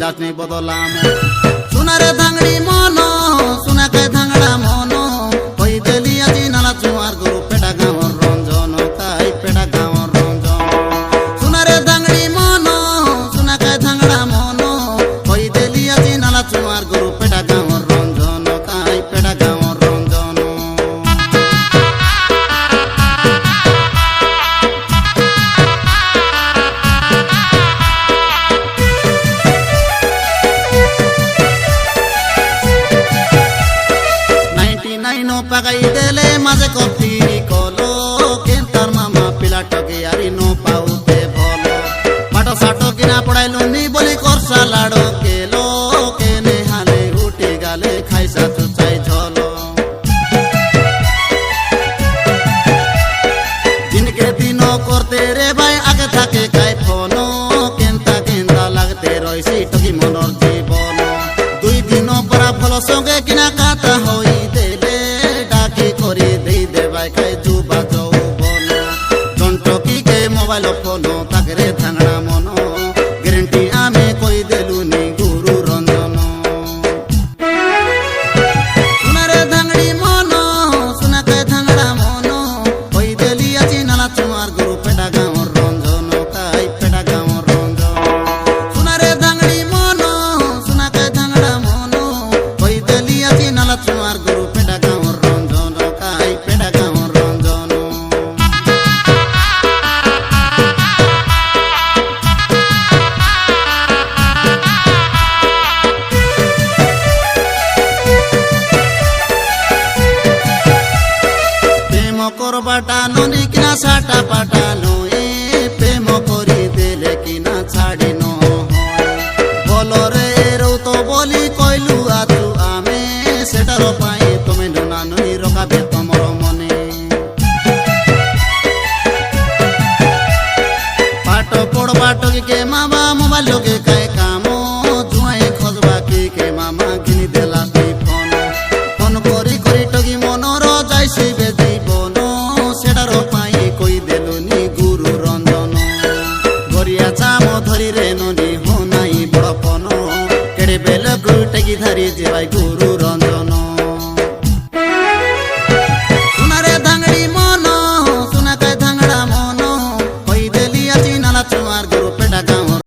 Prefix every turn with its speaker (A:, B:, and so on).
A: লাচনি বদলাম সোনারে ধাংড়ি মন সোনাকে ধাংড়া মন কই দেলি আজি নালা চুয়ার গরু পেটা গাঁওর রঞ্জন তাই পেটা গাঁওর রঞ্জন সোনারে ধাংড়ি মন সোনাকে ধাংড়া মন কই দেলি আজি নালা চুয়ার গরু পেটা গাঁওর রঞ্জন তাই পেটা গাঁওর রঞ্জন পাগাই দেলে মাঝে কফি কলো কেন্তার মামা পিলা টকে আরি নো পাউতে বলো পাটো সাটো কিনা পড়াইলু নি বলি করসা লাড়ো কেলো কেনে হালে উঠে গালে খাইসা চুচাই ঝলো দিনকে দিন করতে রে ভাই আগে থাকে কাই ফোন কেন্তা কেন্তা লাগতে রইছি টকি মনর জীবন 2 দিন পরা ফল সঙ্গে কিনা কাতা হই মোবাইল ফোন তাকে ধাংড়া মন গ্যারেন্টি আমি কই দেলু নি গুরু রঞ্জন সোনারে ধাংড়ি মন সোনাকে ধাংড়া মন কই দেলি আজি নালা চুয়ার গুরু পেটা গাঁওর রঞ্জন তাই পেটা গাঁওর রঞ্জন সোনারে ধাংড়ি মন সোনাকে ধাংড়া মন কই দেলি আজি নালা চুয়ার গুরু পেটা গাঁওর রঞ্জন তাই পেটা গাঁওর রঞ্জন করবাটানো নি কিনা সাটা পাটানো এ প্রেম করি দেলে কিনা ছাড়ি ন বলরে রৌ তো বলি কইলু আতু আমি সেটার পাই তুমি নানুই রকাবে